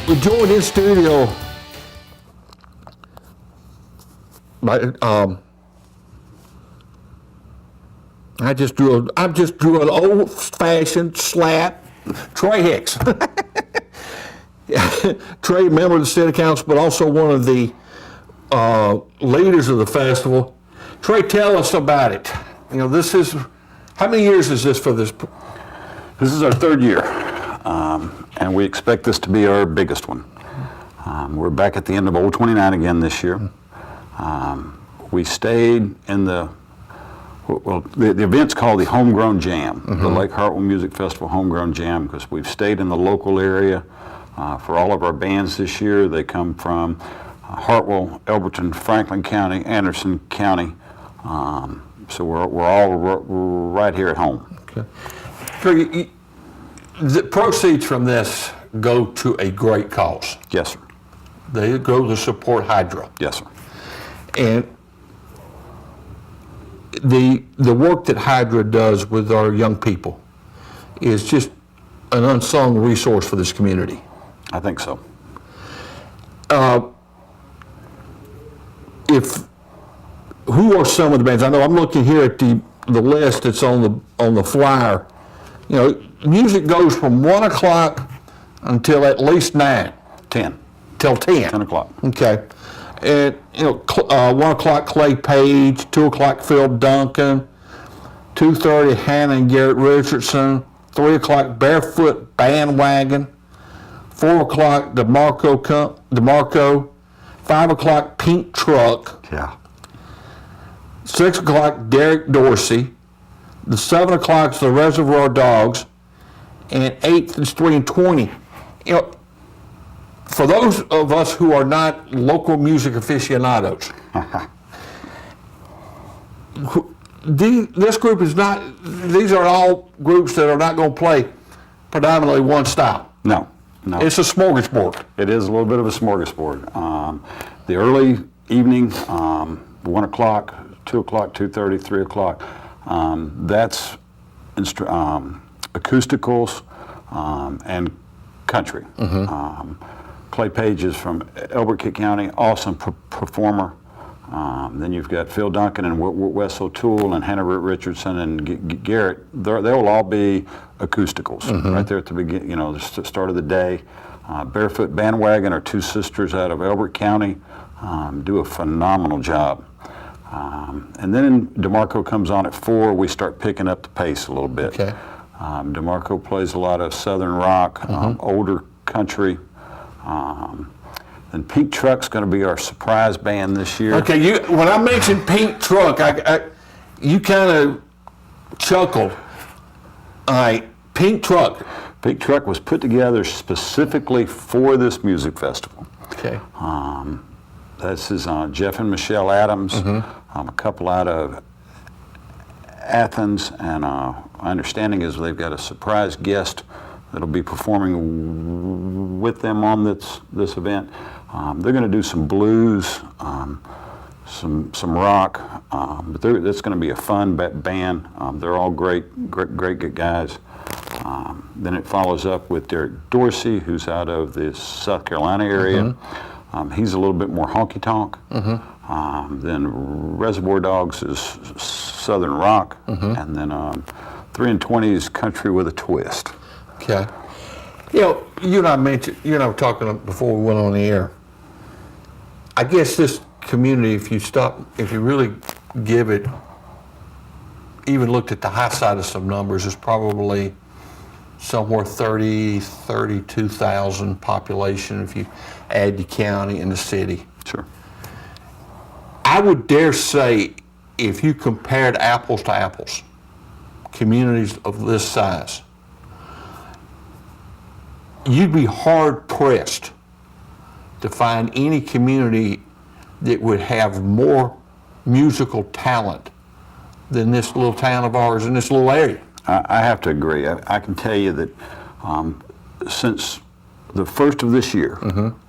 We joined in studio by, I'm just drew an old-fashioned slap. Trey Hicks. Trey, member of the city council, but also one of the leaders of the festival. Trey, tell us about it. You know, this is, how many years is this for this? This is our third year, and we expect this to be our biggest one. We're back at the end of Old 29 again this year. We stayed in the event's called the Homegrown Jam, the Lake Hartwell Music Festival Homegrown Jam, because we've stayed in the local area for all of our bands this year. They come from Hartwell, Elberton, Franklin County, Anderson County, so we're all right here at home. Okay. The proceeds from this go to a great cause. Yes, sir. They go to support Hydro. Yes, sir. And the work that Hydra does with our young people is just an unsung resource for this community. I think so. Who are some of the bands? I know I'm looking here at the list that's on the flyer. You know, music goes from 1 o'clock until at least 9. 10. Till 10. 10 o'clock. Okay. And, you know, 1 o'clock Clay Page, 2 o'clock Phil Duncan, 2:30 Hannah and Garrett Richardson, 3 o'clock Barefoot Bandwagon, 4 o'clock DeMarco, 5 o'clock Pink Truck, Yeah. 6 o'clock Derek Dorsey, the 7 o'clock's the Reservoir Dogs, and 8th is 3 and 20. You know, for those of us who are not local music aficionados, this group is not, these are all groups that are not going to play predominantly one style. No. It's a smorgasbord. It is a little bit of a smorgasbord. The early evening, 1 o'clock, 2 o'clock, 2:30, 3 o'clock, that's acousticals and country. Clay Page is from Elbert County, awesome performer. Then you've got Phil Duncan and Wes O'Toole and Hannah Richardson and Garrett. They'll all be acousticals right there at the beginning, you know, the start of the day. Barefoot Bandwagon are two sisters out of Elbert County, do a phenomenal job. And then DeMarco comes on at 4. We start picking up the pace a little bit. Okay. DeMarco plays a lot of southern rock, older country. And Pink Truck's going to be our surprise band this year. Okay, when I mentioned Pink Truck, you kind of chuckled. All right, Pink Truck. Pink Truck was put together specifically for this music festival. Okay. This is Jeff and Michelle Adams, a couple out of Athens, and my understanding is they've got a surprise guest that'll be performing with them on this event. They're going to do some blues, some rock, but that's going to be a fun band. They're all great guys. Then it follows up with Derek Dorsey, who's out of the South Carolina area. He's a little bit more honky-tonk. Then Reservoir Dogs is southern rock, and then 3 and 20 is country with a twist. Okay. You know, you and I mentioned, you and I were talking before we went on the air. I guess this community, if you really give it, even looked at the high side of some numbers, is probably somewhere 32,000 population if you add the county and the city. Sure. I would dare say, if you compared apples to apples, communities of this size, you'd be hard pressed to find any community that would have more musical talent than this little town of ours in this little area. I have to agree. I can tell you that since the first of this year,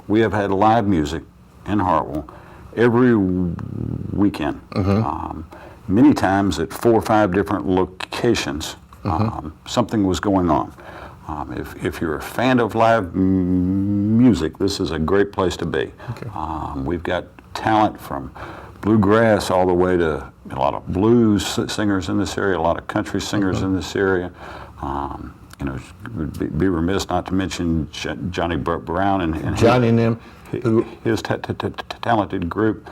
we have had live music in Hartwell every weekend, many times at 4 or 5 different locations. Something was going on. If you're a fan of live music, this is a great place to be. Okay. We've got talent from bluegrass all the way to a lot of blues singers in this area, a lot of country singers in this area. You know, would be remiss not to mention Johnny Brown and Johnny and them, his talented group.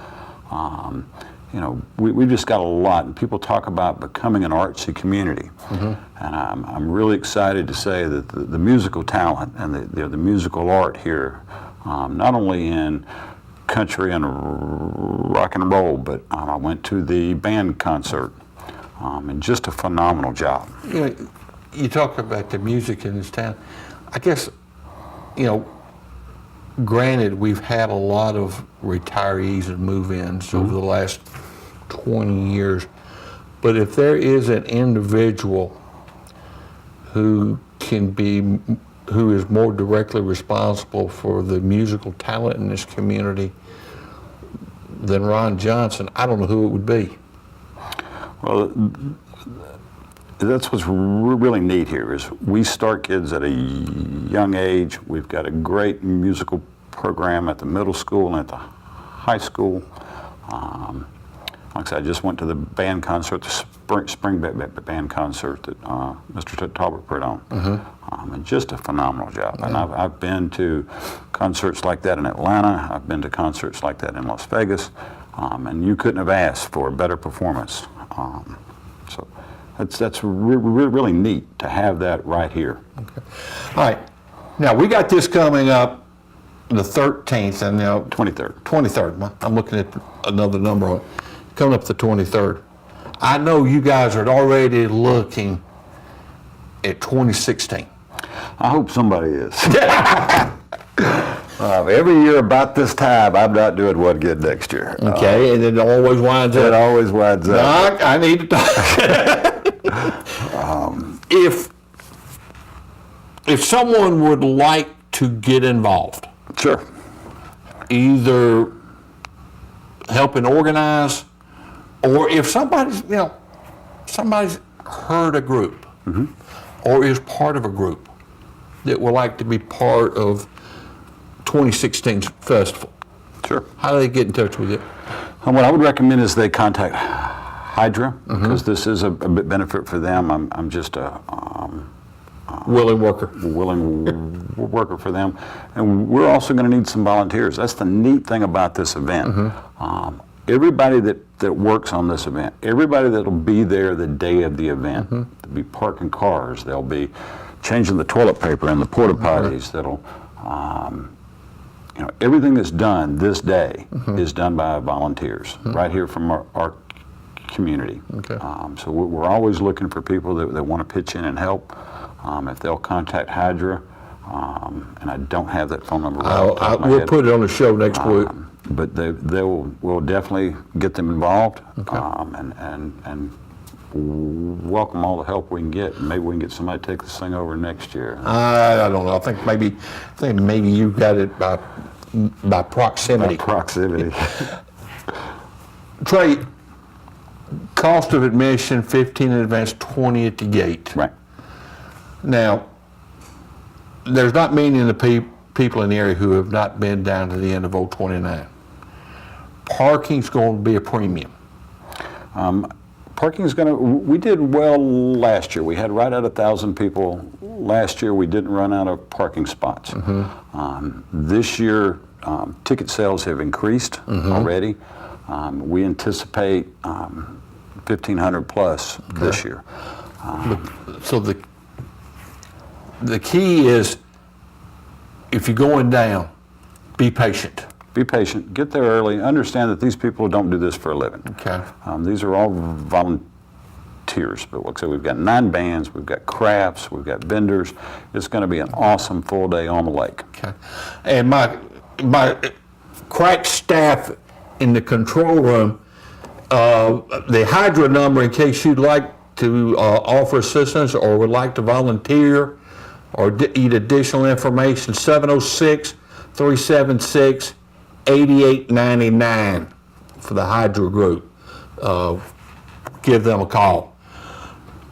You know, we've just got a lot, and people talk about becoming an artsy community. And I'm really excited to say that the musical talent and the musical art here, not only in country and rock and roll, but I went to the band concert, and just a phenomenal job. you know, you talk about the music in this town. I guess, you know, granted, we've had a lot of retirees and move-ins over the last 20 years, but if there is an individual who is more directly responsible for the musical talent in this community than Ron Johnson, I don't know who it would be. Well, that's what's really neat here is we start kids at a young age. We've got a great musical program at the middle school and at the high school. Like I said, I just went to the band concert, the spring band concert that Mr. Talbot put on. And just a phenomenal job. And I've been to concerts like that in Atlanta. I've been to concerts like that in Las Vegas. And you couldn't have asked for a better performance. So that's really neat to have that right here. Okay. All right. Now, we got this coming up the 13th and now 23rd. 23rd. I'm looking at another number on it. Coming up the 23rd. I know you guys are already looking at 2016. I hope somebody is. Every year about this time, I'm not doing one good next year. Okay, and it always winds up. It always winds up. Doc, I need to talk. If someone would like to get involved, Sure. either helping organize, or if somebody's heard a group, or is part of a group that would like to be part of 2016's festival, Sure. how do they get in touch with you? What I would recommend is they contact Hydra, because this is a big benefit for them. I'm just a Willing worker. willing worker for them. And we're also going to need some volunteers. That's the neat thing about this event. Everybody that works on this event, everybody that'll be there the day of the event, they'll be parking cars, they'll be changing the toilet paper in the porta potties, that'll, you know, everything that's done this day is done by volunteers right here from our community. Okay. So we're always looking for people that want to pitch in and help. If they'll contact Hydra, and I don't have that phone number right off the top of my We'll head. put it on the show next week. But we'll definitely get them involved, and welcome all the help we can get. Maybe we can get somebody to take this thing over next year. I don't know. I think maybe you got it by proximity. By proximity. Trey, cost of admission, 15 in advance, 20 at the gate. Right. Now, there's not many in the people in the area who have not been down to the end of 029. Parking's going to be a premium. Parking's we did well last year. We had right at 1,000 people. Last year we didn't run out of parking spots. This year ticket sales have increased already. We anticipate 1,500 plus this year. So the key is, if you're going down, be patient. Be patient, get there early, understand that these people don't do this for a living. Okay. These are all volunteers, but like I said, we've got 9 bands, we've got crafts, we've got vendors. It's going to be an awesome full day on the lake. Okay. And my crack staff in the control room, the Hydra number in case you'd like to offer assistance or would like to volunteer or need additional information, 706-376-8899 for the Hydra group. Give them a call.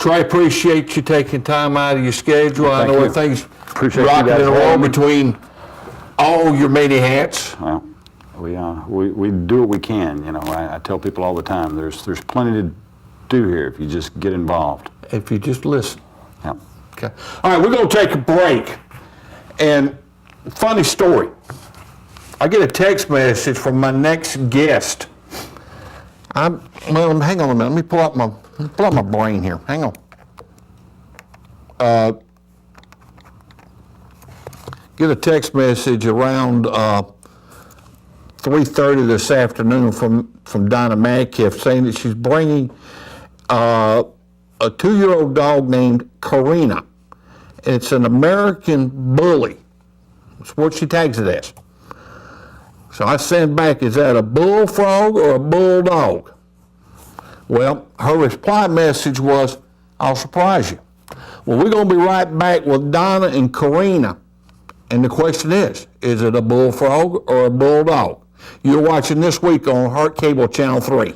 Trey, appreciate you taking time out of your schedule. I Thank know you. things Appreciate you rocking guys and rolling having me. between all your many hats. Well, we do what we can. You know, I tell people all the time, there's plenty to do here if you just get involved. If you just listen. Yeah. Okay. All right, we're going to take a break. And funny story. I get a text message from my next guest. Well, hang on a minute. Let me pull up my brain here. Hang on. Get a text message around 3:30 this afternoon from Donna Madkiff saying that she's bringing a 2-year-old dog named Karina. It's an American bully. That's what she tags it as. So I send back, is that a bullfrog or a bulldog? Well, her reply message was, I'll surprise you. Well, we're going to be right back with Donna and Karina. And the question is it a bullfrog or a bulldog? You're watching This Week on Heart Cable Channel 3.